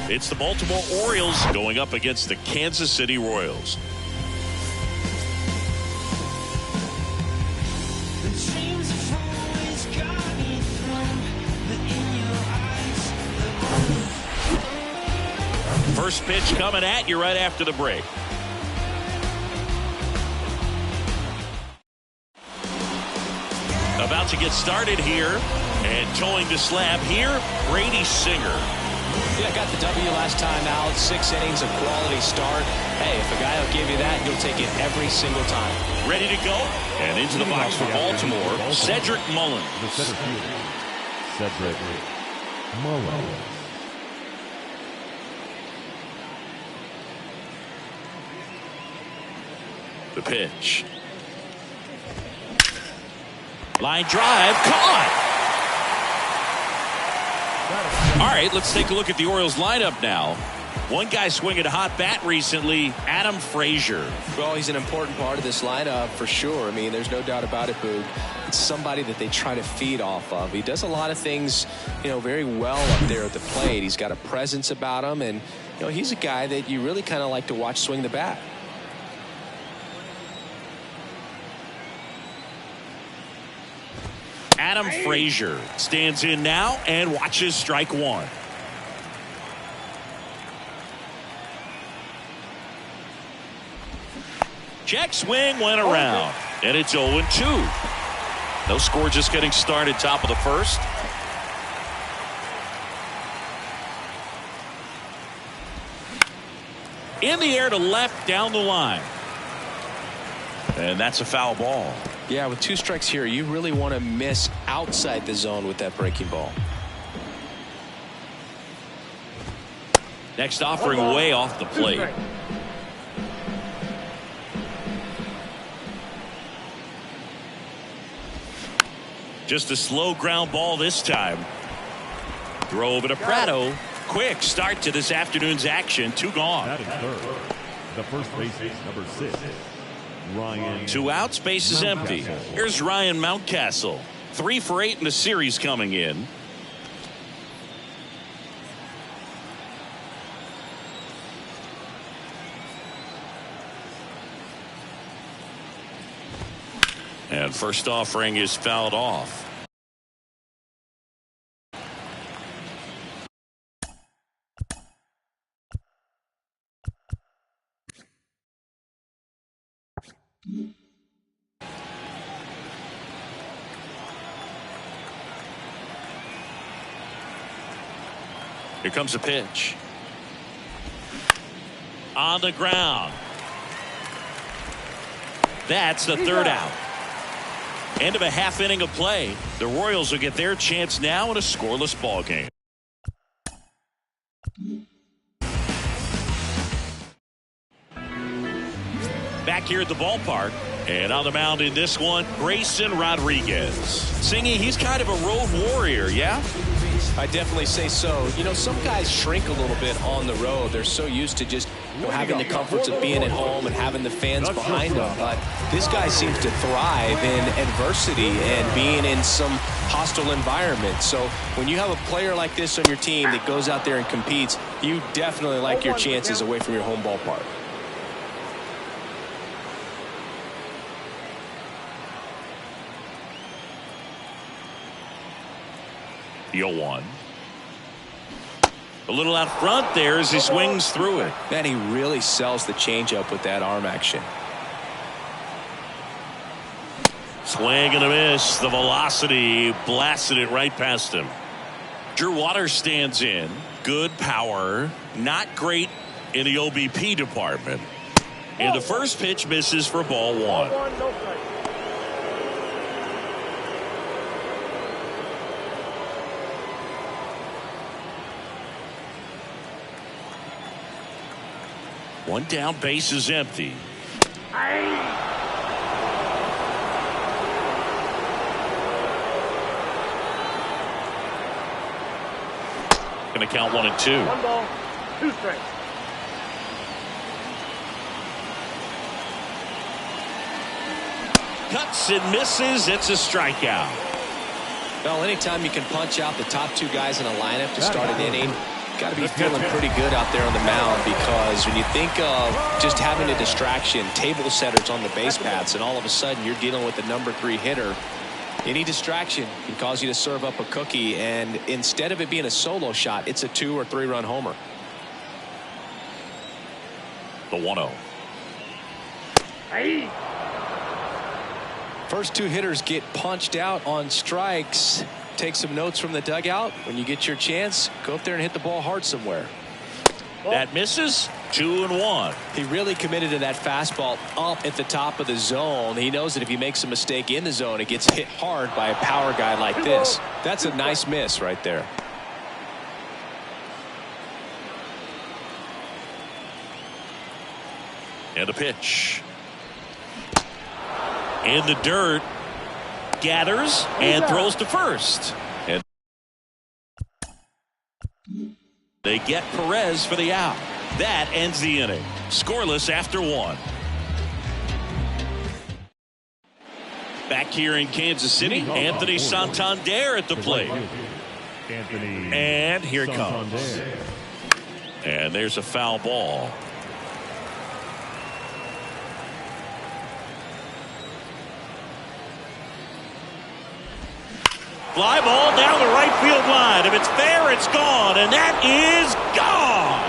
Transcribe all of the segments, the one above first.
It's the Baltimore Orioles going up against the Kansas City Royals. First pitch coming at you right after the break. About to get started here, and towing the slab here, Brady Singer. Yeah, got the W last time out. 6 innings, a quality start. Hey, if a guy will give you that, you'll take it every single time. Ready to go? And into the box for Baltimore, Cedric Mullins. The center fielder, Cedric Mullins. The pitch. Line drive, caught. All right, let's take a look at the Orioles lineup now. One guy swinging a hot bat recently, Adam Frazier. Well, he's an important part of this lineup for sure. I mean, there's no doubt about it, Boog. It's somebody that they try to feed off of. He does a lot of things, very well up there at the plate. He's got a presence about him, and, he's a guy that you really kind of like to watch swing the bat. Adam Frazier stands in now and watches strike one. Check swing went around, and it's 0-2. No score, just getting started, top of the first. In the air to left, down the line. And that's a foul ball. Yeah, with 2 strikes here, you really want to miss outside the zone with that breaking ball. Next offering way off the plate. Just a slow ground ball this time. Throw over to Prado. Quick start to this afternoon's action. 2 gone. That is third. The first baseman, number 6. Ryan. 2 outs, base is empty. Here's Ryan Mountcastle. 3 for 8 in the series coming in. And first offering is fouled off. Here comes a pitch. On the ground. That's the third out. End of a half inning of play. The Royals will get their chance now in a scoreless ball game. Back here at the ballpark, and on the mound in this one, Grayson Rodriguez. Singy, he's kind of a road warrior, yeah? I definitely say so. Some guys shrink a little bit on the road. They're so used to just having the comforts of being at home and having the fans behind them. But this guy seems to thrive in adversity and being in some hostile environment. So when you have a player like this on your team that goes out there and competes, you definitely like your chances away from your home ballpark. The 0-1. A little out front there as he swings through it. Man, he really sells the changeup with that arm action. Swing and a miss. The velocity blasted it right past him. Drew Waters stands in. Good power. Not great in the OBP department. And the first pitch misses for ball 1. One down, base is empty. Going to count 1 and 2. 1 ball, 2 strikes. Cuts and misses. It's a strikeout. Well, anytime you can punch out the top 2 guys in a lineup to start an inning, Got to be feeling pretty good out there on the mound, because when you think of just having a distraction, table setters on the base paths, and all of a sudden you're dealing with the #3 hitter, any distraction can cause you to serve up a cookie, and instead of it being a solo shot, it's a 2 or 3 run homer. The 1-0. First 2 hitters get punched out on strikes. Take some notes from the dugout. When you get your chance, go up there and hit the ball hard somewhere. That misses. 2-1. He really committed to that fastball up at the top of the zone. He knows that if he makes a mistake in the zone, it gets hit hard by a power guy like this. That's a nice miss right there. And a pitch. In the dirt. Gathers and throws to first. And they get Perez for the out. That ends the inning. Scoreless after 1. Back here in Kansas City, Anthony Santander at the plate. And here it comes. And there's a foul ball. Fly ball down the right field line. If it's fair, it's gone. And that is gone.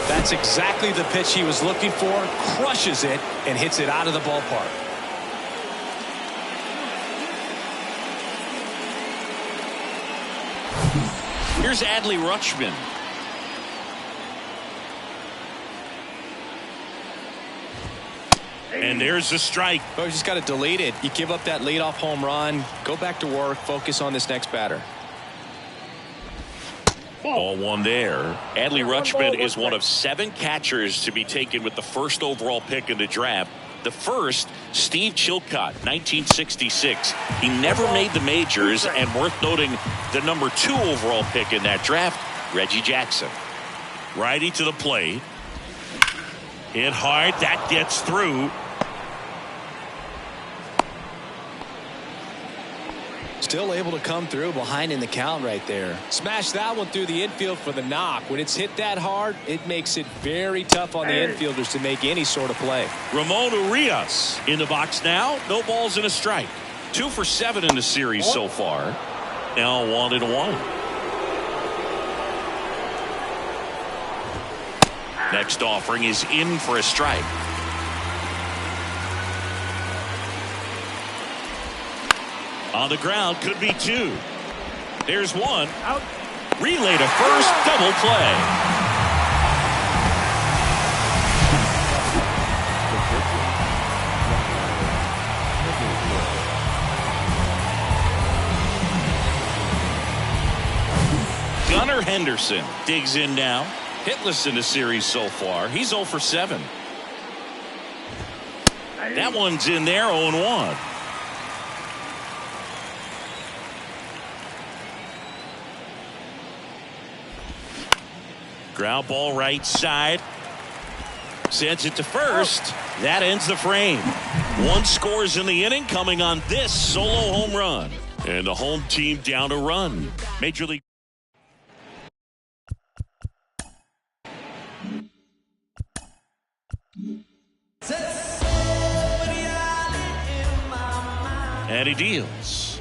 That's exactly the pitch he was looking for. Crushes it and hits it out of the ballpark. Here's Adley Rutschman. And there's the strike. Oh, you just got to delete it. You give up that leadoff home run. Go back to work. Focus on this next batter. Ball 1 there. Adley Rutschman is one of 7 catchers to be taken with the first overall pick in the draft. The first, Steve Chilcott, 1966. He never made the majors, and worth noting, the #2 overall pick in that draft, Reggie Jackson. Righty to the plate. Hit hard. That gets through. Still able to come through behind in the count right there. Smash that one through the infield for the knock. When it's hit that hard, it makes it very tough on the infielders to make any sort of play. Ramon Urias in the box now. No balls and a strike. 2 for 7 in the series so far. Now 1-1. Next offering is in for a strike. On the ground, could be 2. There's 1. Out. Relay to first, double play. Gunnar Henderson digs in now. Hitless in the series so far. He's 0 for 7. That one's in there, 0-1. Ground ball right side. Sends it to first. That ends the frame. 1 scores in the inning coming on this solo home run. And the home team down a run. Major League. And he deals.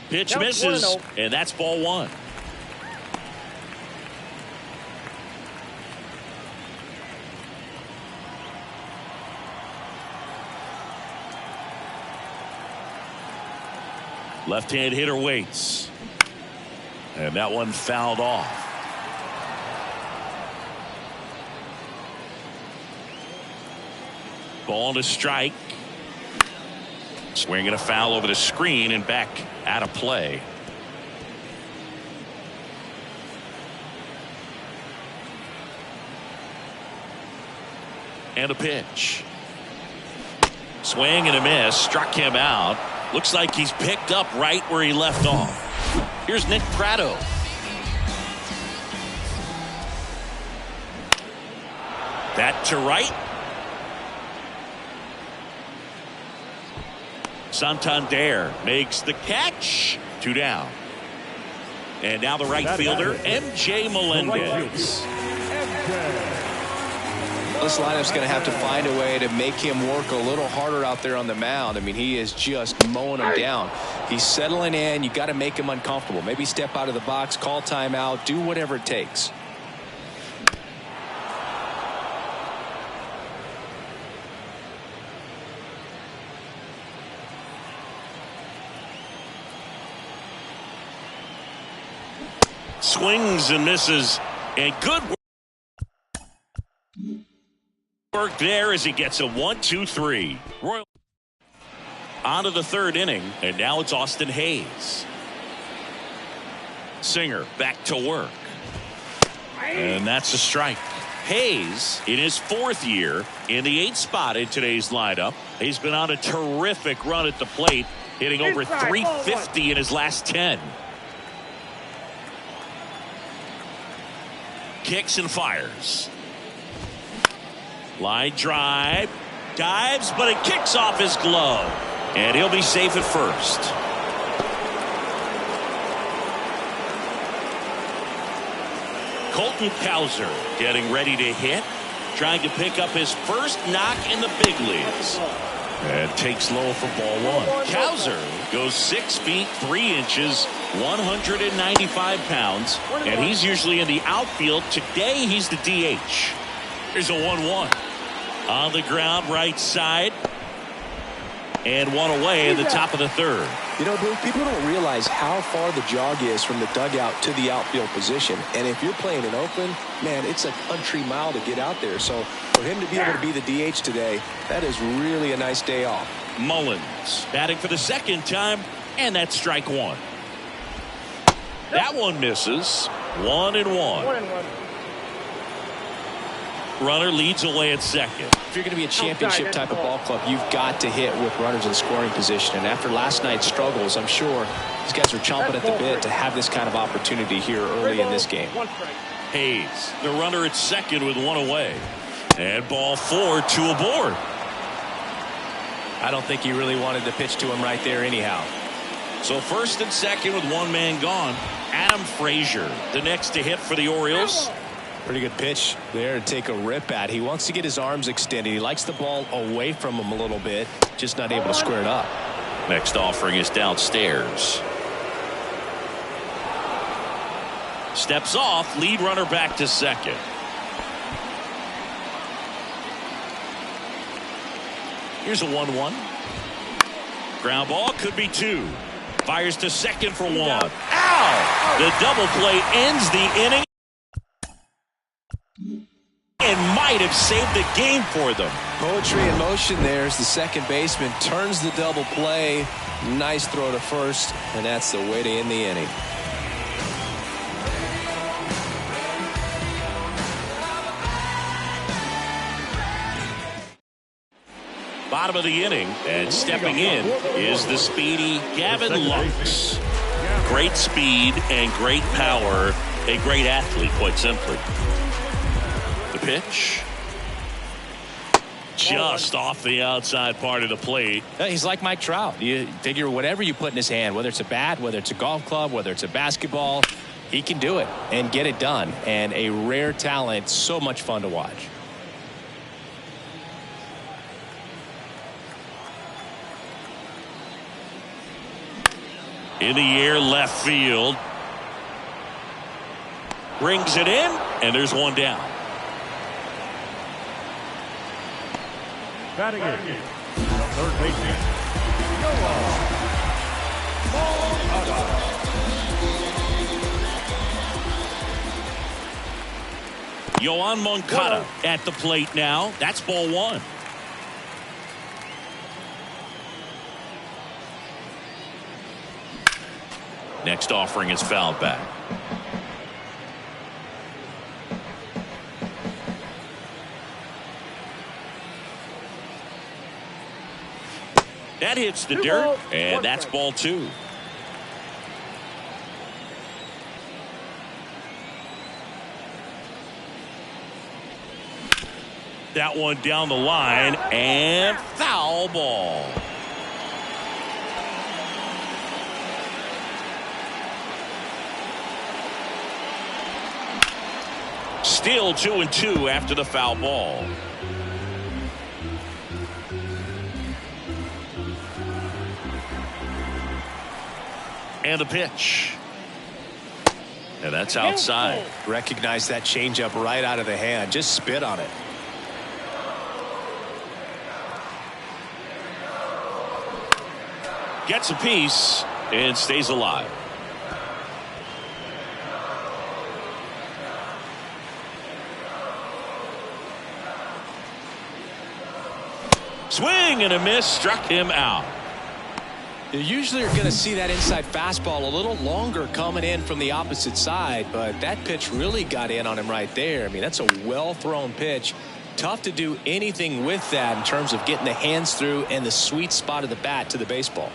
Pitch misses, and that's ball 1. Left-hand hitter waits. And that one fouled off. Ball to strike. Swinging a foul over the screen and back out of play. And a pitch. Swing and a miss. Struck him out. Looks like he's picked up right where he left off. Here's Nick Pratto. That to right. Santander makes the catch. 2 down. And now the right fielder, MJ Melendez. This lineup's going to have to find a way to make him work a little harder out there on the mound. I mean, he is just mowing him down. He's settling in. You got to make him uncomfortable. Maybe step out of the box, call timeout, do whatever it takes. Swings and misses, and good work there as he gets a 1-2-3. Royal on to the third inning, and now it's Austin Hayes. Singer back to work, and that's a strike. Hayes in his 4th year in the 8th spot in today's lineup. He's been on a terrific run at the plate, hitting over 350 in his last 10. Kicks and fires. Line drive. Dives, but it kicks off his glove. And he'll be safe at first. Colton Cowser getting ready to hit. Trying to pick up his first knock in the big leagues. And takes low for ball 1. Cowser goes 6 feet 3 inches, 195 pounds, and he's usually in the outfield. Today he's the DH. Here's a 1-1 on the ground, right side, and one away in the top of the third. You know, Blue, people don't realize how far the jog is from the dugout to the outfield position. And if you're playing in Oakland, man, it's a country mile to get out there. So for him to be able to be the DH today, that is really a nice day off. Mullins batting for the second time, and that's strike 1. That one misses. 1-1. Runner leads away at second. If you're going to be a championship type of ball club, you've got to hit with runners in scoring position. And after last night's struggles, I'm sure these guys are chomping at the bit to have this kind of opportunity here early in this game. Hayes, the runner at second with 1 away. And ball 4, 2 aboard. I don't think he really wanted to pitch to him right there anyhow. So first and second with 1 man gone. Adam Frazier, the next to hit for the Orioles. Pretty good pitch there to take a rip at. He wants to get his arms extended. He likes the ball away from him a little bit, just not able to square it up. Next offering is downstairs. Steps off, lead runner back to second. Here's a 1-1. Ground ball, could be 2. Fires to second for 1. Ow! The double play ends the inning and might have saved the game for them. Poetry in motion there as the second baseman turns the double play. Nice throw to first, and that's the way to end the inning. Bottom of the inning, and stepping in is the speedy Gavin Lux. Great speed and great power. A great athlete, quite simply. The pitch. Just off the outside part of the plate. He's like Mike Trout. You figure whatever you put in his hand, whether it's a bat, whether it's a golf club, whether it's a basketball, he can do it and get it done. And a rare talent, so much fun to watch. In the air, left field. Brings it in, and there's one down. Batting in, third baseman, Yoan Moncada at the plate now. That's ball 1. Next offering is fouled back. That hits the dirt, and that's ball 2. That one down the line, and foul ball. Still 2-2 after the foul ball. And a pitch. And that's outside. Recognize that changeup right out of the hand. Just spit on it. Gets a piece and stays alive. Swing and a miss, struck him out. You usually are going to see that inside fastball a little longer coming in from the opposite side, but that pitch really got in on him right there. I mean, that's a well-thrown pitch. Tough to do anything with that in terms of getting the hands through and the sweet spot of the bat to the baseball.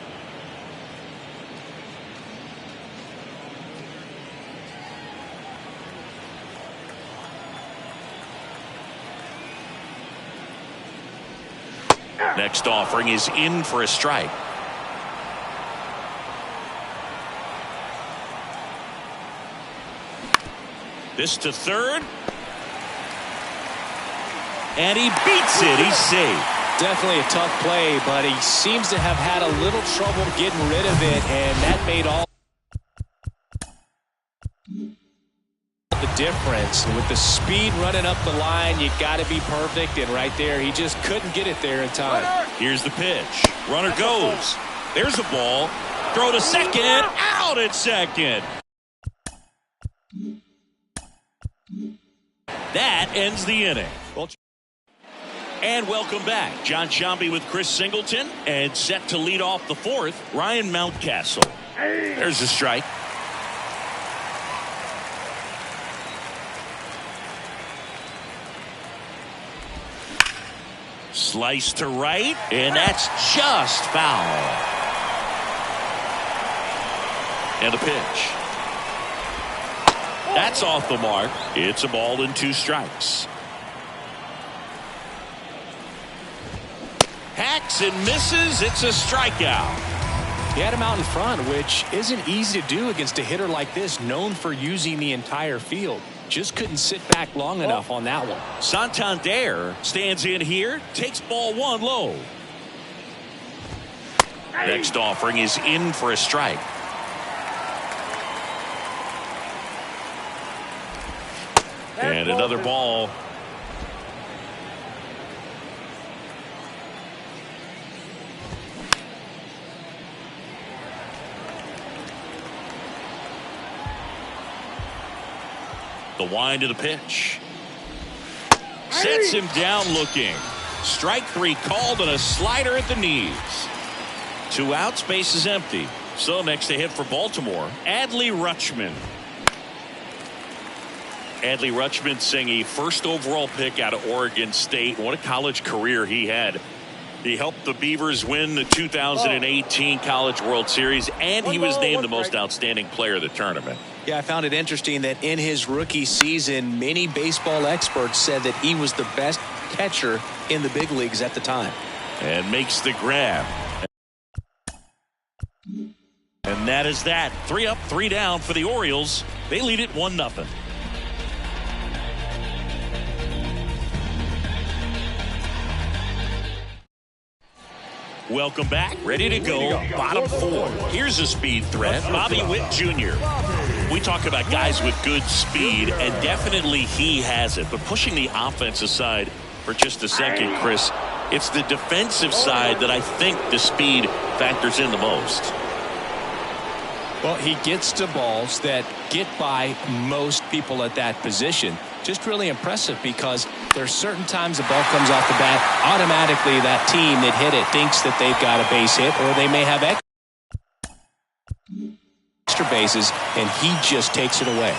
Next offering is in for a strike. This to third. And he beats it. He's safe. Definitely a tough play, but he seems to have had a little trouble getting rid of it, and that made all the difference. With the speed running up the line, you got to be perfect, and right there, he just couldn't get it there in time. Here's the pitch. Runner goes. There's a ball. Throw to second. Out at second. That ends the inning. And welcome back. John Sciambi with Chris Singleton, and set to lead off the fourth, Ryan Mountcastle. There's a strike. Slice to right, and that's just foul. And a pitch. That's off the mark. It's a ball and 2 strikes. Hacks and misses. It's a strikeout. He had him out in front, which isn't easy to do against a hitter like this, known for using the entire field. Just couldn't sit back long enough on that one. Santander stands in here, takes ball 1 low. Next offering is in for a strike. And another ball. The wind of the pitch. Sets him down looking. Strike 3 called and a slider at the knees. 2 outs, base is empty. So next to hit for Baltimore, Adley Rutschman. Adley Rutschman saying a first overall pick out of Oregon State. What a college career he had. He helped the Beavers win the 2018 College World Series, and he was named the most outstanding player of the tournament. Yeah, I found it interesting that in his rookie season, many baseball experts said that he was the best catcher in the big leagues at the time. And makes the grab. And that is that. 3 up, 3 down for the Orioles. They lead it 1-0. Welcome back. Ready to go. Bottom 4. Here's a speed threat. Bobby Witt Jr. We talk about guys with good speed, and definitely he has it. But pushing the offense aside for just a second, Chris, it's the defensive side that I think the speed factors in the most. Well, he gets to balls that get by most people at that position. Just really impressive because there's certain times the ball comes off the bat, automatically that team that hit it thinks that they've got a base hit, or they may have extra bases, and he just takes it away.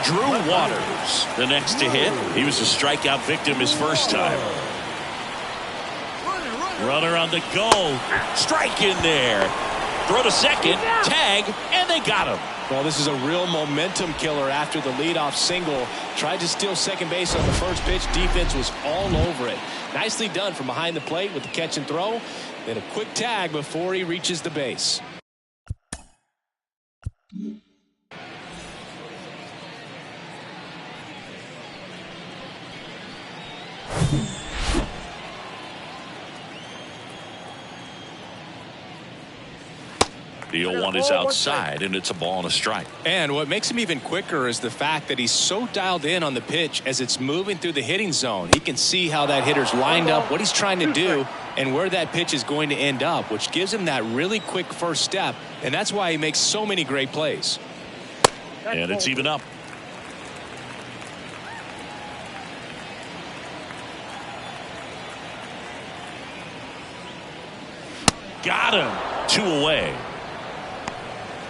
Drew Waters, the next to hit. He was a strikeout victim his first time. Runner on the go. Strike in there. Throw to second, tag, and they got him. Well, this is a real momentum killer after the leadoff single. Tried to steal second base on the first pitch. Defense was all over it. Nicely done from behind the plate with the catch and throw. Then a quick tag before he reaches the base. The 0-1 is outside, and it's a ball and a strike. And what makes him even quicker is the fact that he's so dialed in on the pitch as it's moving through the hitting zone. He can see how that hitter's lined up, what he's trying to do, and where that pitch is going to end up, which gives him that really quick first step, and that's why he makes so many great plays. And it's even up. Got him. 2 away.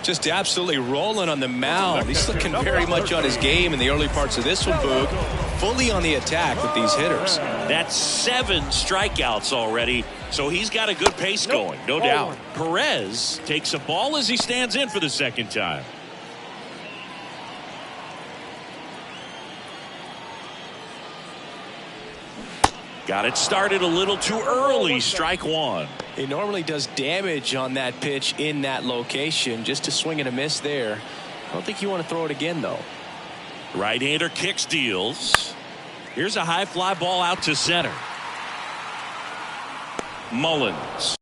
Just absolutely rolling on the mound. He's looking very much on his game in the early parts of this one, Boog. Fully on the attack with these hitters. That's 7 strikeouts already, so he's got a good pace going, no doubt. Perez takes a ball as he stands in for the second time. Got it started a little too early. Strike 1. He normally does damage on that pitch in that location. Just a swing and a miss there. I don't think you want to throw it again, though. Right-hander kicks, deals. Here's a high fly ball out to center. Mullins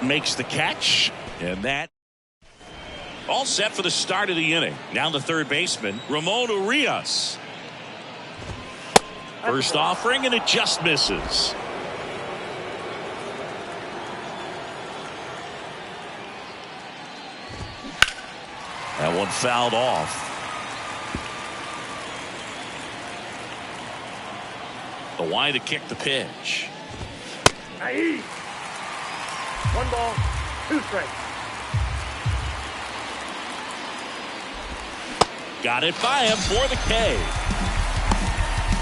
makes the catch, and that all set for the start of the inning. Now the third baseman, Ramon Urias. First offering, and it just misses. That one fouled off. The wide to kick the pitch. 1 ball, 2 strikes. Got it by him for the K.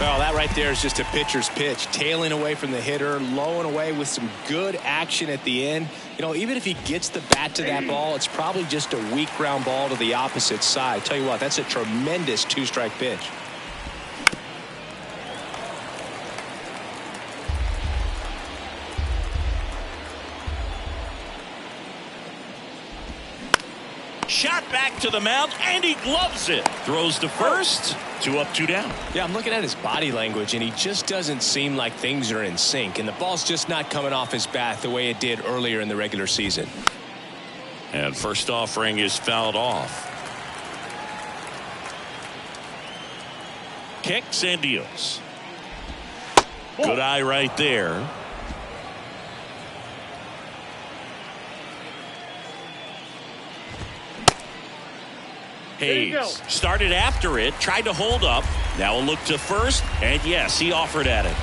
Well, that right there is just a pitcher's pitch. Tailing away from the hitter, low and away with some good action at the end. You know, even if he gets the bat to that ball, it's probably just a weak ground ball to the opposite side. Tell you what, that's a tremendous 2-strike pitch. Shot back to the mound, and he gloves it. Throws to first. 2 up, 2 down. Yeah, I'm looking at his body language, and he just doesn't seem like things are in sync. And the ball's just not coming off his bat the way it did earlier in the regular season. And first offering is fouled off. Kicks and deals. Good eye right there. Hayes started after it, tried to hold up. Now a look to first, and yes, he offered at it.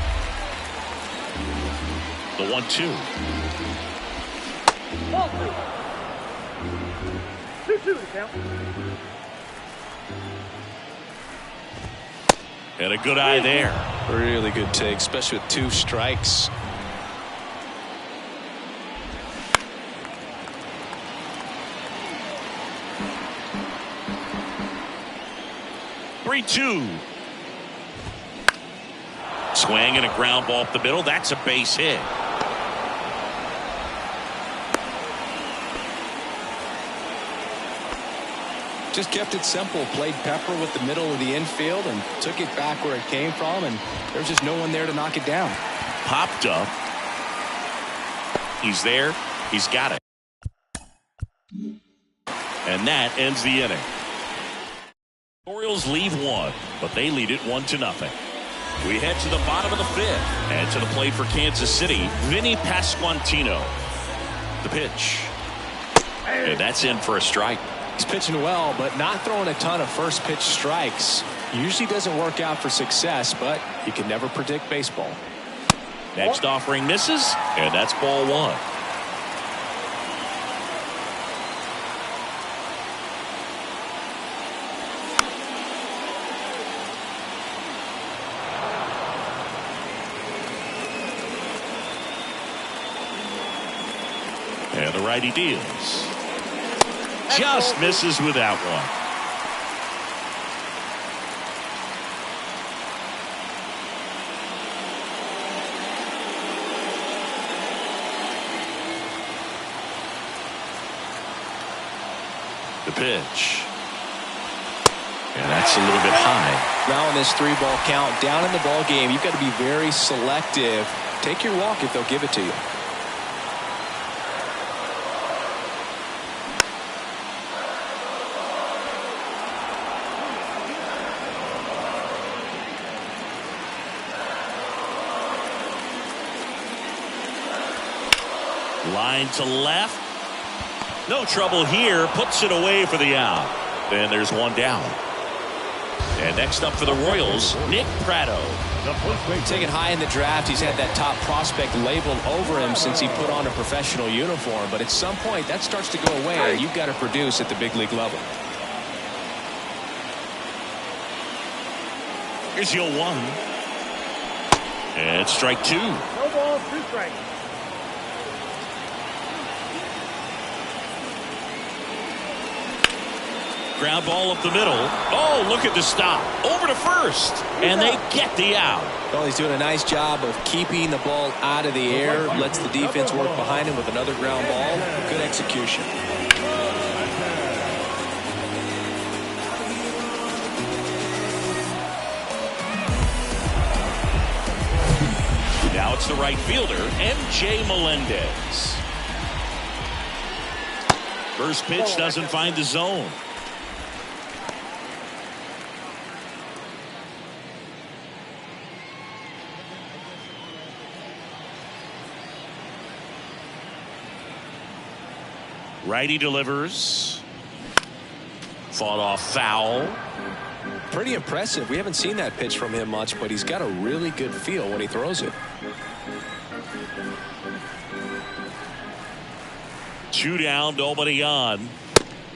The 1-2. 2-2 count. And a good eye there. Really good take, especially with 2 strikes. Two. Swing and a ground ball up the middle. That's a base hit. Just kept it simple. Played pepper with the middle of the infield and took it back where it came from, and there's just no one there to knock it down. Popped up. He's there. He's got it. And that ends the inning. Orioles leave 1, but they lead it 1-0. We head to the bottom of the 5th, and to the plate for Kansas City, Vinny Pasquantino. The pitch. And that's in for a strike. He's pitching well, but not throwing a ton of first pitch strikes. Usually doesn't work out for success, but you can never predict baseball. Next offering misses, and that's ball 1. And the righty deals. Just misses with that one. The pitch. And that's a little bit high. Now in this 3-ball count, down in the ball game, you've got to be very selective. Take your walk if they'll give it to you. Line to left. No trouble here. Puts it away for the out. And there's one down. And next up for the Royals, Nick Pratto. Taken high in the draft, he's had that top prospect labeled over him since he put on a professional uniform. But at some point, that starts to go away, and you've got to produce at the big league level. Here's 0-1. And strike 2. No balls, 2 strikes. Ground ball up the middle. Oh, look at the stop. Over to first. And they get the out. Well, he's doing a nice job of keeping the ball out of the air. Lets the defense work behind him with another ground ball. Good execution. Now it's the right fielder, MJ Melendez. First pitch doesn't find the zone. Righty delivers. Fought off foul. Pretty impressive. We haven't seen that pitch from him much, but he's got a really good feel when he throws it. 2 down, nobody on.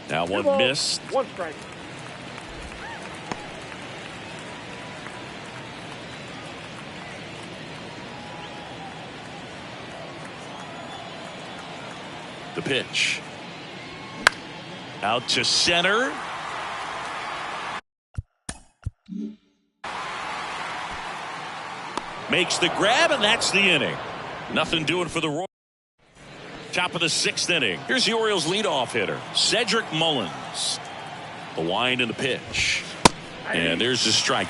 Now 1 balls, missed. 1 strike. The pitch. Out to center. Makes the grab, and that's the inning. Nothing doing for the Royals. Top of the 6th inning. Here's the Orioles leadoff hitter, Cedric Mullins. The wind and the pitch. And there's the strike.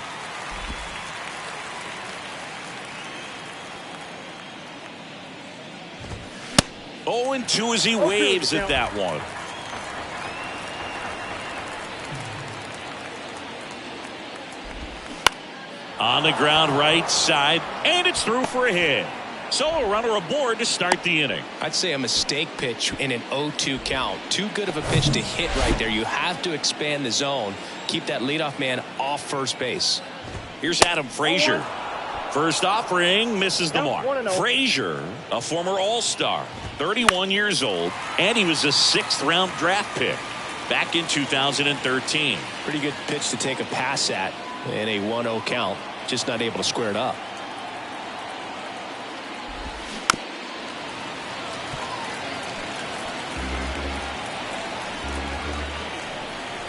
Oh, and 2 as he waves at that one. On the ground right side, and it's through for a hit. So a runner aboard to start the inning. I'd say a mistake pitch in an 0-2 count. Too good of a pitch to hit right there. You have to expand the zone. Keep that leadoff man off first base. Here's Adam Frazier. First offering misses the mark. Frazier, a former All-Star, 31 years old, and he was a 6th-round draft pick back in 2013. Pretty good pitch to take a pass at in a 1-0 count. Just not able to square it up.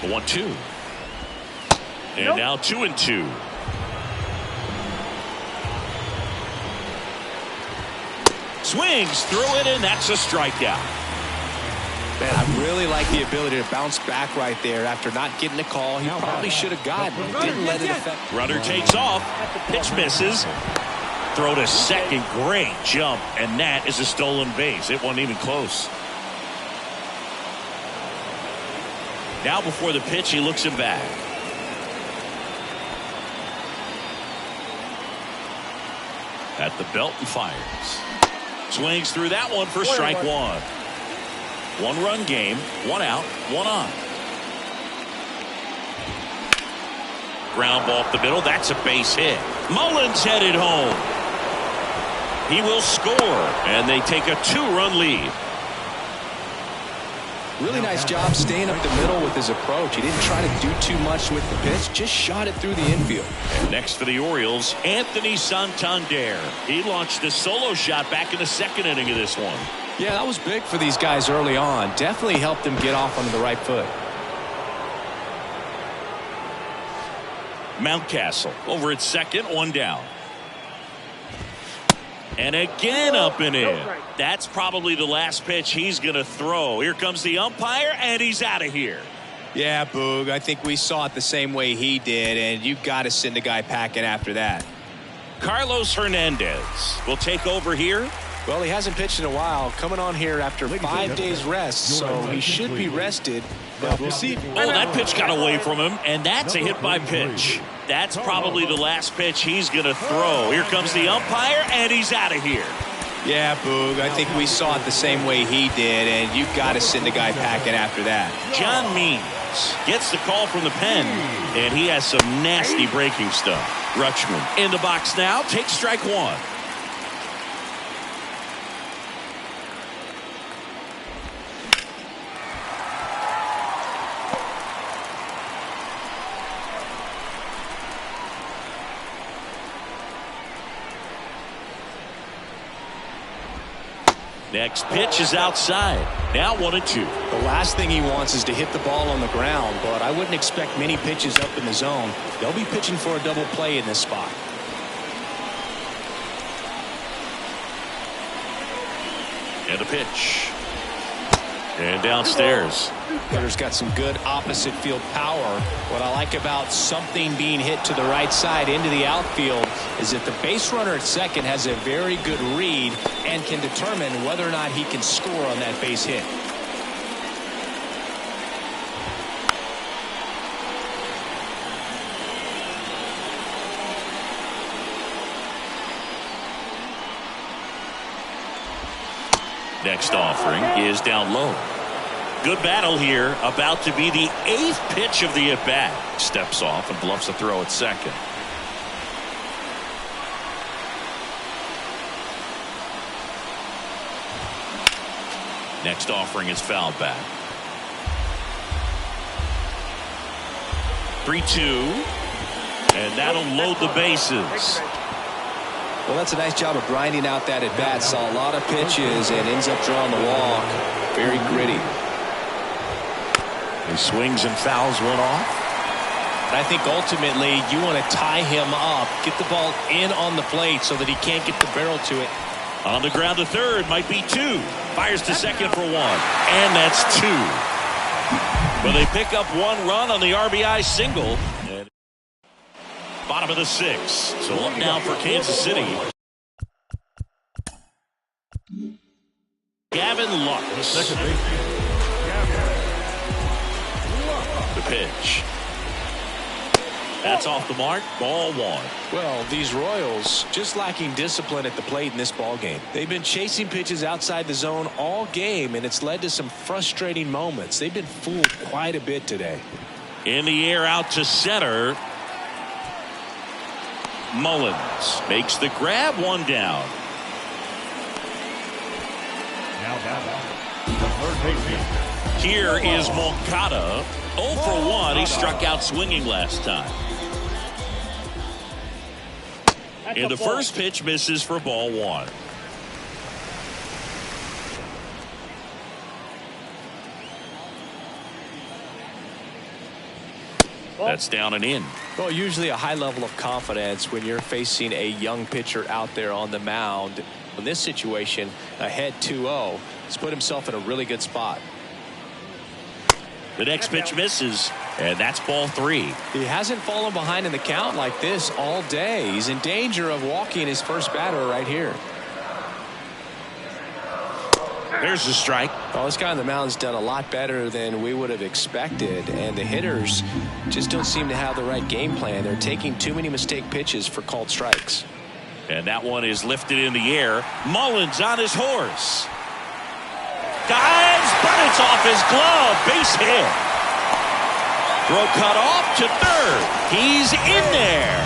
The 1-2. And now 2-2. Swings through it, and that's a strikeout. Man, I really like the ability to bounce back right there after not getting a call. He probably should have gotten. Didn't let it affect. Runner takes off. Pitch misses. Throw to second. Great jump, and that is a stolen base. It wasn't even close. Now before the pitch, he looks him back. At the belt and fires. Swings through that one for strike 1. 1-run game, 1 out, 1 on. Ground ball up the middle. That's a base hit. Mullins headed home. He will score, and they take a 2-run lead. Really nice job staying up the middle with his approach. He didn't try to do too much with the pitch, just shot it through the infield. And next for the Orioles, Anthony Santander. He launched a solo shot back in the 2nd inning of this one. Yeah, that was big for these guys early on. Definitely helped them get off onto the right foot. Mountcastle over at second, 1 down. And again up and in. That's probably the last pitch he's going to throw. Here comes the umpire, and he's out of here. Yeah, Boog, I think we saw it the same way he did, and you've got to send a guy packing after that. Carlos Hernandez will take over here. Well, he hasn't pitched in a while, coming on here after 5 days rest, so he should be rested, but we'll see. Oh, that pitch got away from him, and that's a hit by pitch. That's probably the last pitch he's going to throw. Here comes the umpire, and he's out of here. Yeah, Boog, I think we saw it the same way he did, and you've got to send a guy packing after that. John Means gets the call from the pen, and he has some nasty breaking stuff. Rutschman in the box now, takes strike one. Next pitch is outside. Now 1-2. The last thing he wants is to hit the ball on the ground, but I wouldn't expect many pitches up in the zone. They'll be pitching for a double play in this spot. And a pitch. And downstairs. Hitter's got some good opposite field power. What I like about something being hit to the right side into the outfield is that the base runner at second has a very good read and can determine whether or not he can score on that base hit. Next offering is down low. Good battle here. About to be the 8th pitch of the at-bat. Steps off and bluffs a throw at second. Next offering is fouled back. 3-2. And that'll load the bases. Well, that's a nice job of grinding out that at-bat. Saw a lot of pitches and ends up drawing the walk. Very gritty. He swings and fouls one off. I think ultimately you want to tie him up, get the ball in on the plate so that he can't get the barrel to it. On the ground to third, might be 2. Fires to second for 1. And that's 2. But they pick up 1 run on the RBI single. And bottom of the 6th. So up now for Kansas City. Gavin Lux. The pitch. That's off the mark. Ball 1. Well, these Royals just lacking discipline at the plate in this ball game. They've been chasing pitches outside the zone all game, and it's led to some frustrating moments. They've been fooled quite a bit today. In the air out to center. Mullins makes the grab. 1 down. Now batting, the third baseman. Here is Moncada. 0 for 1. He struck out swinging last time. And the first pitch misses for ball 1. That's down and in. Well, usually a high level of confidence when you're facing a young pitcher out there on the mound. In this situation, ahead 2-0, he's put himself in a really good spot. The next pitch misses, and that's ball 3. He hasn't fallen behind in the count like this all day. He's in danger of walking his first batter right here. There's the strike. Well, this guy on the mound's done a lot better than we would have expected, and the hitters just don't seem to have the right game plan. They're taking too many mistake pitches for called strikes. And that one is lifted in the air. Mullins on his horse. Dives, but it's off his glove. Base hit. Throw cut off to third. He's in there.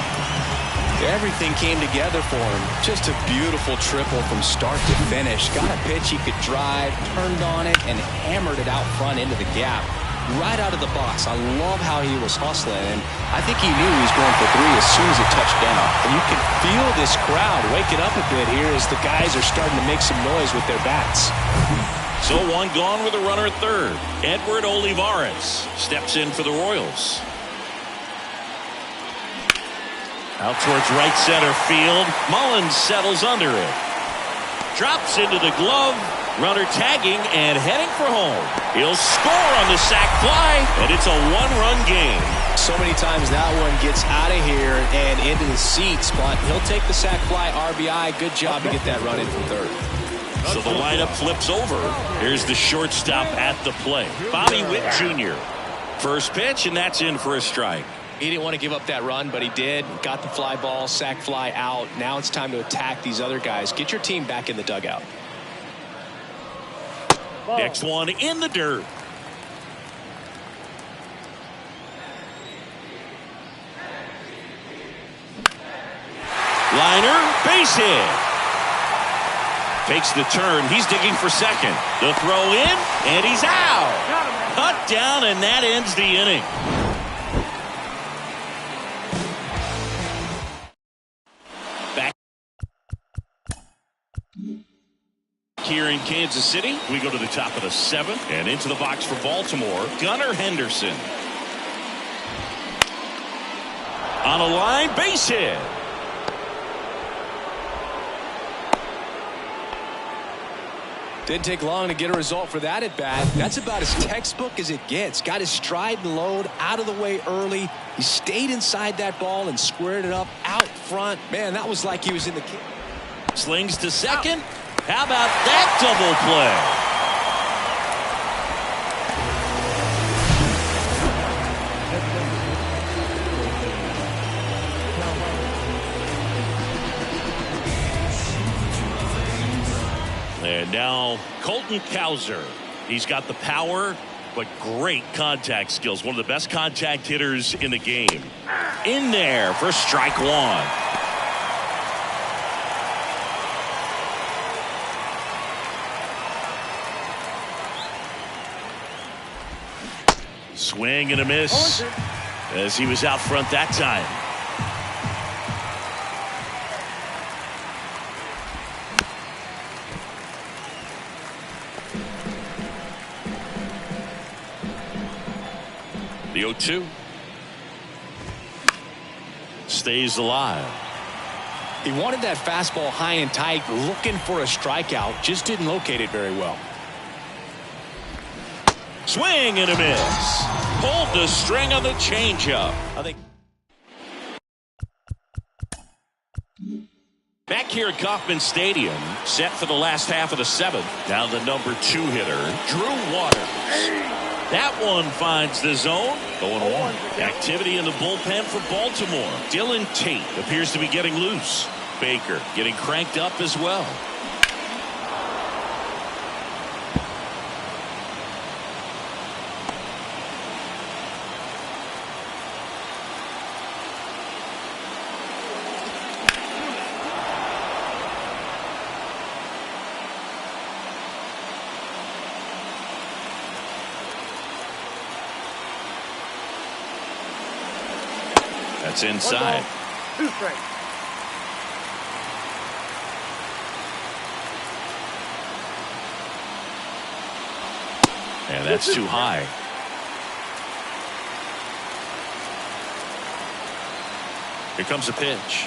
Everything came together for him. Just a beautiful triple from start to finish. Got a pitch he could drive, turned on it, and hammered it out front into the gap. Right out of the box. I love how he was hustling, and I think he knew he was going for 3 as soon as it touched down. And you can feel this crowd waking up a bit here as the guys are starting to make some noise with their bats. So 1 gone with a runner at third. Edward Olivares steps in for the Royals. Out towards right center field. Mullins settles under it. Drops into the glove Runner tagging and heading for home. He'll score on the sac fly, and it's a one-run game. So many times that one gets out of here and into the seats, but he'll take the sac fly RBI. Good job to get that run in from third. So the lineup flips over. Here's the shortstop at the plate, Bobby Witt Jr. First pitch, and that's in for a strike. He didn't want to give up that run, but he did. Got the fly ball, sac fly out. Now it's time to attack these other guys. Get your team back in the dugout. Next one in the dirt. Liner, base hit. Takes the turn. He's digging for second. The throw in, and he's out. Cut down, and that ends the inning. Back here in Kansas City, we go to the top of the seventh, and into the box for Baltimore, Gunnar Henderson. On a line, base hit. Didn't take long to get a result for that at bat. That's about as textbook as it gets. Got his stride and load out of the way early. He stayed inside that ball and squared it up out front. Man, that was like he was in the kick. Slings to second. How about that double play? And now Colton Cowser. He's got the power, but great contact skills. One of the best contact hitters in the game. In there for strike one. Swing and a miss as he was out front that time. The 0-2 stays alive. He wanted that fastball high and tight, looking for a strikeout. Just didn't locate it very well. Swing and a miss. Pulled the string on the changeup. I think. Back here at Kauffman Stadium, set for the last half of the seventh. Now the number 2 hitter, Drew Waters. That one finds the zone. 0-1. Activity in the bullpen for Baltimore. Dylan Tate appears to be getting loose. Baker getting cranked up as well. That's inside. 2 strikes. And that's too high. Here comes a pitch.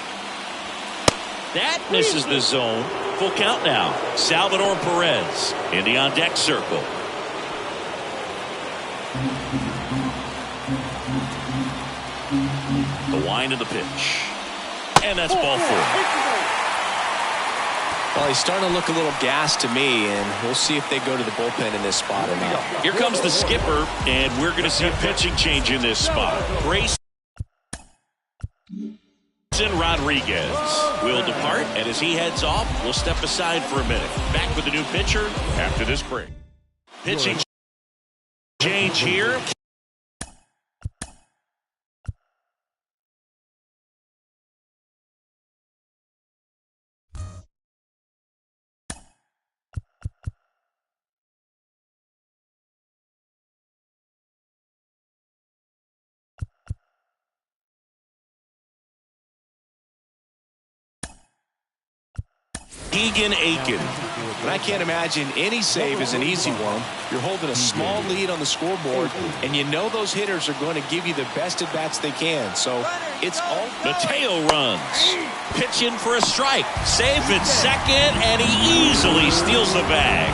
That misses the zone. Full count now. Salvador Perez in the on deck circle. The wind of the pitch. And that's ball 4. Well, he's starting to look a little gassed to me, and we'll see if they go to the bullpen in this spot or not. Here comes the skipper, and we're going to see a pitching change in this spot. Grayson Rodriguez will depart, and as he heads off, we'll step aside for a minute. Back with the new pitcher after this break. Pitching change here. Keegan Aiken. But I can't imagine any save is an easy one. You're holding a small lead on the scoreboard, and you know those hitters are going to give you the best at-bats they can. So it's all. Mateo runs. Pitching for a strike. Safe at second, and he easily steals the bag.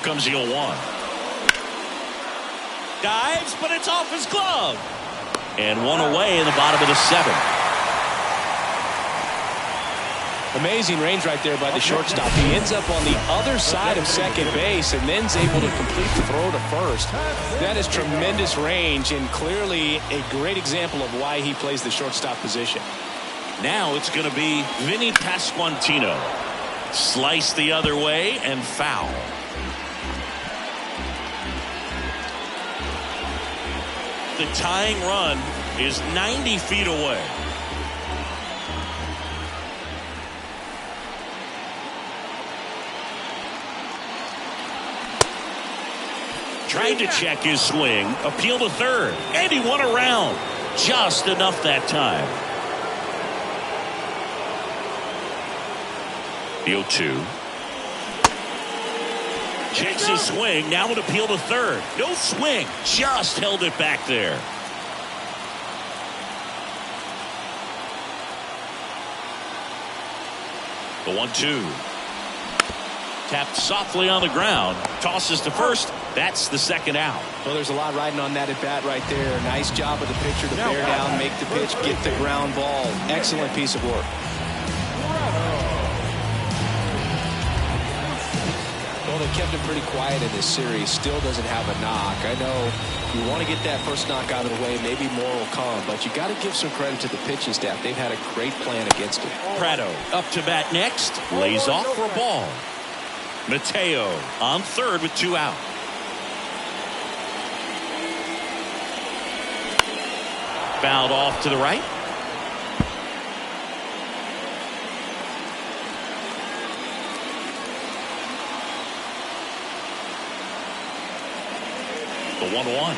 comes the 0-1. Dives, but it's off his glove. And one away in the bottom of the 7th. Amazing range right there by the shortstop. He ends up on the other side of second base and then's able to complete the throw to first. That is tremendous range and clearly a great example of why he plays the shortstop position. Now it's going to be Vinny Pasquantino. Slice the other way and foul. The tying run is 90 feet away. Tried to check his swing, appeal to third, and he won around. Just enough that time. The 0-2. Checks his swing, now an appeal to third. No swing, just held it back there. The 1-2. Tapped softly on the ground. Tosses to first. That's the second out. Well, there's a lot riding on that at bat right there. Nice job of the pitcher to bear down, make the pitch, get the ground ball. Excellent piece of work. Well, they kept him pretty quiet in this series. Still doesn't have a knock. I know you want to get that first knock out of the way. Maybe more will come, but you got to give some credit to the pitching staff. They've had a great plan against him. Prado up to bat next. Lays off for a ball. Mateo on third with 2 out. Fouled off to the right. The 1-1.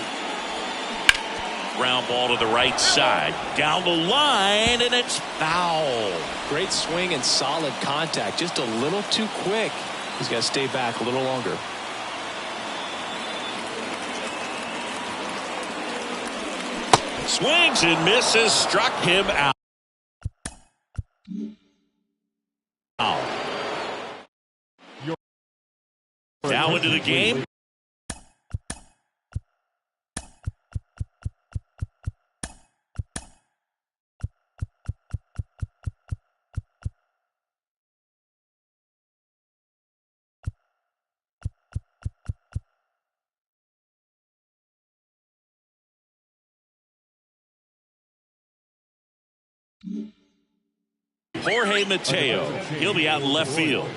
Ground ball to the right side. Down the line, and it's foul. Great swing and solid contact. Just a little too quick. He's got to stay back a little longer. Swings and misses. Struck him out. Now into the game. Jorge Mateo. He'll be out in left field.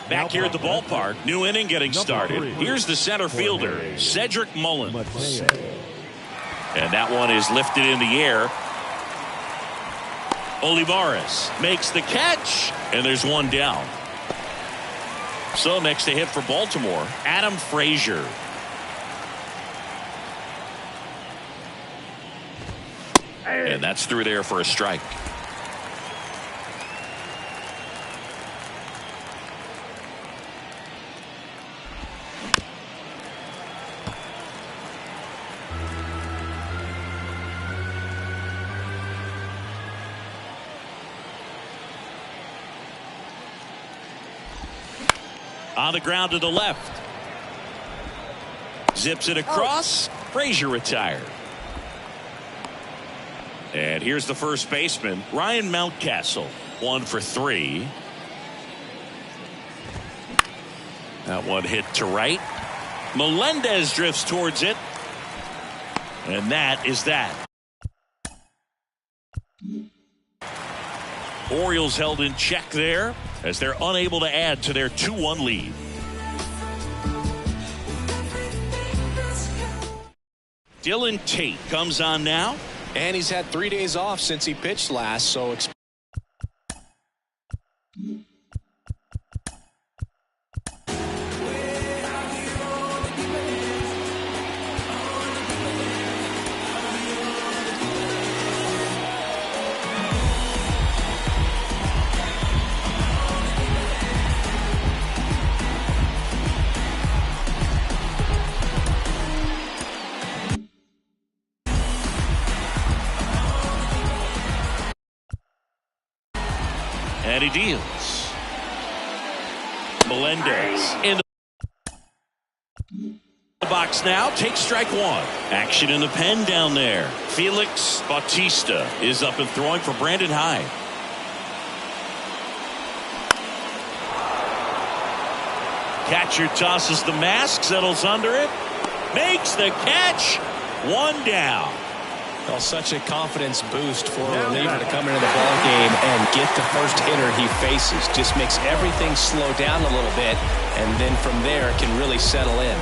Back here at the ballpark, new inning getting started. Here's the center fielder, Cedric Mullins. And that one is lifted in the air. Olivares makes the catch, and there's one down. So next to hit for Baltimore, Adam Frazier. And that's through there for a strike. On the ground to the left. Zips it across. Frazier retired. And here's the first baseman, Ryan Mountcastle. 1 for 3. That one hit to right. Melendez drifts towards it. And that is that. Orioles held in check there as they're unable to add to their 2-1 lead. Dylan Tate comes on now. And he's had 3 days off since he pitched last, so and he deals. Melendez in box now. Takes strike one. Action in the pen down there. Felix Bautista is up and throwing for Brandon Hyde. Catcher tosses the mask, settles under it, makes the catch. One down. Well, such a confidence boost for a reliever to come into the ball game and get the first hitter he faces. Just makes everything slow down a little bit, and then from there can really settle in.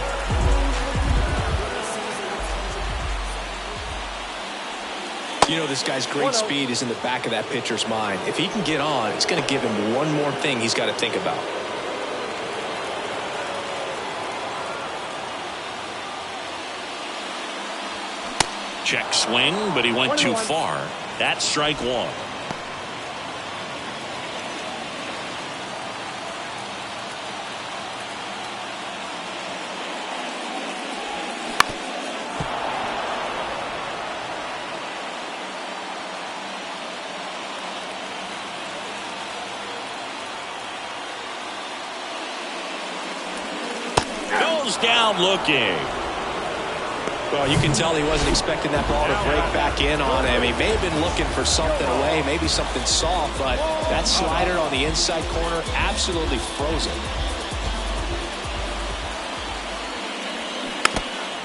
You know, this guy's great speed is in the back of that pitcher's mind. If he can get on, it's going to give him one more thing he's got to think about. Check swing, but he went too far. That's strike one. Goes down looking. Well, you can tell he wasn't expecting that ball to break back in on him. He may have been looking for something away, maybe something soft, but that slider on the inside corner absolutely frozen.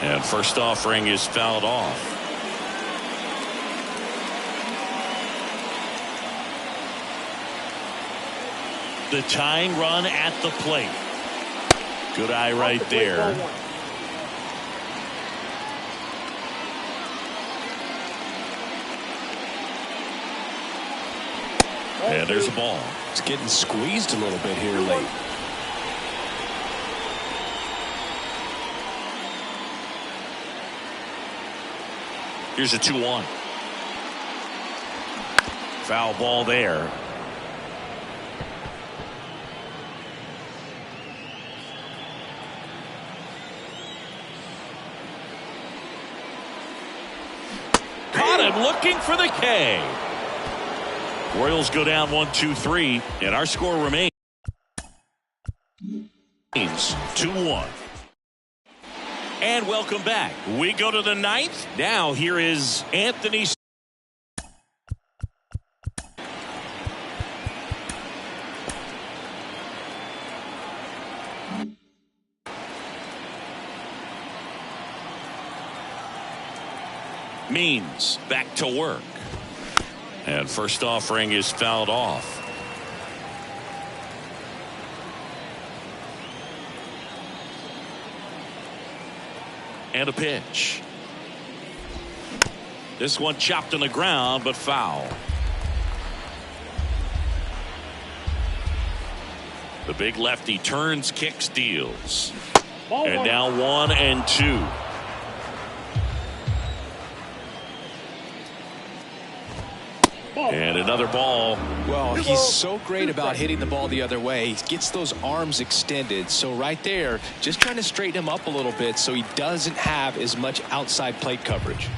And first offering is fouled off. The tying run at the plate. Good eye right there. And there's a ball. It's getting squeezed a little bit here late. Here's a 2-1. Foul ball there. Caught him looking for the K. Royals go down 1-2-3, and our score remains 2-1. And welcome back. We go to the ninth. Now here is Anthony. Means back to work. And first offering is fouled off. And a pitch. This one chopped on the ground, but foul. The big lefty turns, kicks, deals. And now 1-2. And another ball. Well, he's so great about hitting the ball the other way. He gets those arms extended. So right there, just trying to straighten him up a little bit so he doesn't have as much outside plate coverage.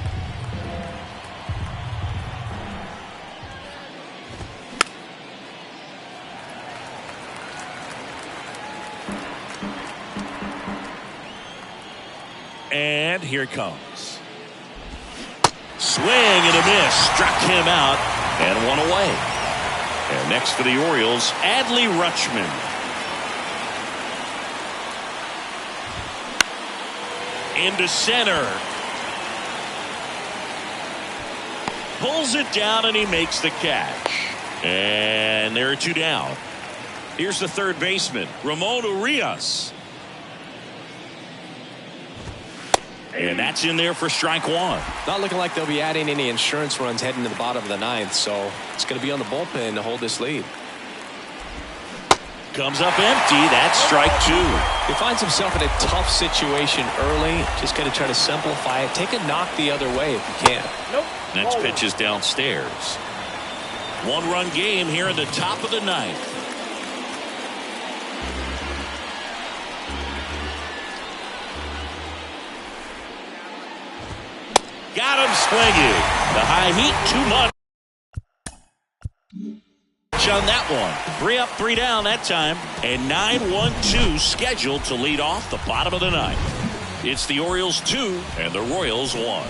And here it comes. Swing and a miss. Struck him out and one away. And next for the Orioles, Adley Rutschman. Into center. Pulls it down and he makes the catch. And there are two down. Here's the third baseman, Ramon Urias. And that's in there for strike one. Not looking like they'll be adding any insurance runs heading to the bottom of the ninth, so it's going to be on the bullpen to hold this lead. Comes up empty. That's strike two. He finds himself in a tough situation early. Just going to try to simplify it. Take a knock the other way if you can. Nope. Next pitch is downstairs. One-run game here in the top of the ninth. Got him swinging. The high heat, too much on that one. 3 up, 3 down that time. And 9-1-2 scheduled to lead off the bottom of the ninth. It's the Orioles 2 and the Royals 1.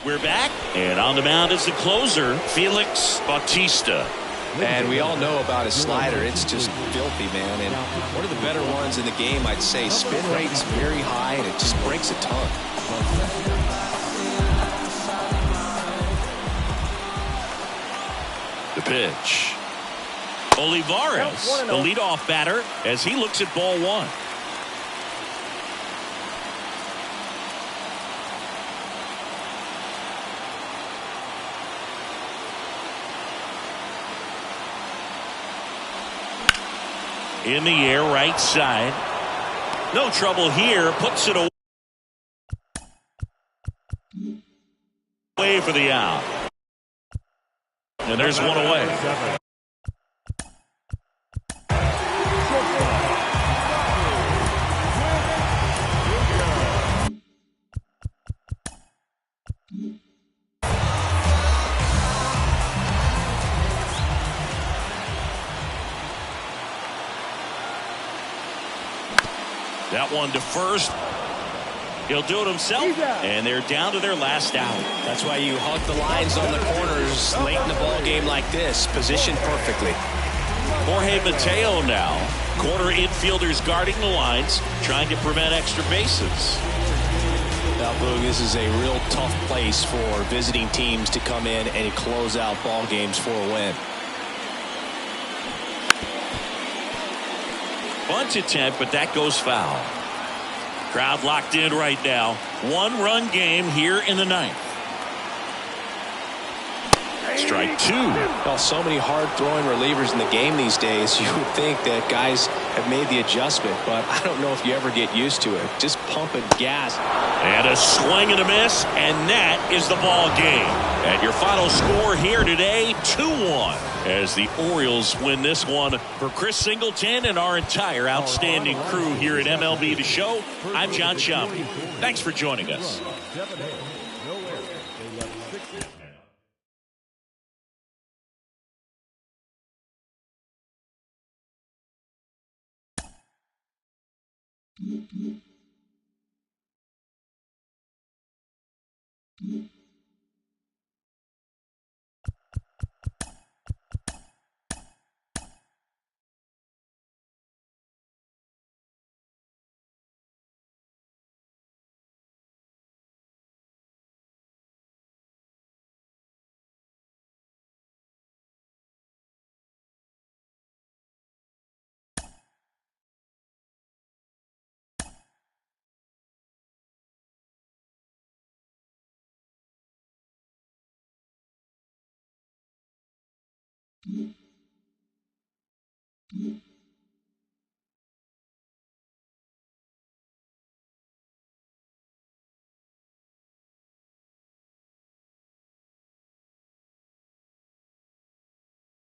We're back, and on the mound is the closer, Felix Bautista. And we all know about his slider. It's just filthy, man. And one of the better ones in the game, I'd say. Spin rate's very high, and it just breaks a ton. The pitch. Olivares, the leadoff batter, as he looks at ball one. In the air, right side. No trouble here. Puts it away for the out. And there's one away. That one to first. He'll do it himself, and they're down to their last out. That's why you hug the lines on the corners late in the ball game like this. Positioned perfectly. Jorge Mateo now. Corner infielders guarding the lines, trying to prevent extra bases. Now, Boog, this is a real tough place for visiting teams to come in and close out ball games for a win. Bunt attempt, but that goes foul. Crowd locked in right now. One-run game here in the ninth. Strike two. Well, so many hard-throwing relievers in the game these days. You would think that guys have made the adjustment, but I don't know if you ever get used to it. Just pumping gas. And a swing and a miss, and that is the ball game. And your final score here today, 2-1. As the Orioles win this one. For Chris Singleton and our entire outstanding crew here at MLB The Show, I'm John Sciambi. Thanks for joining us.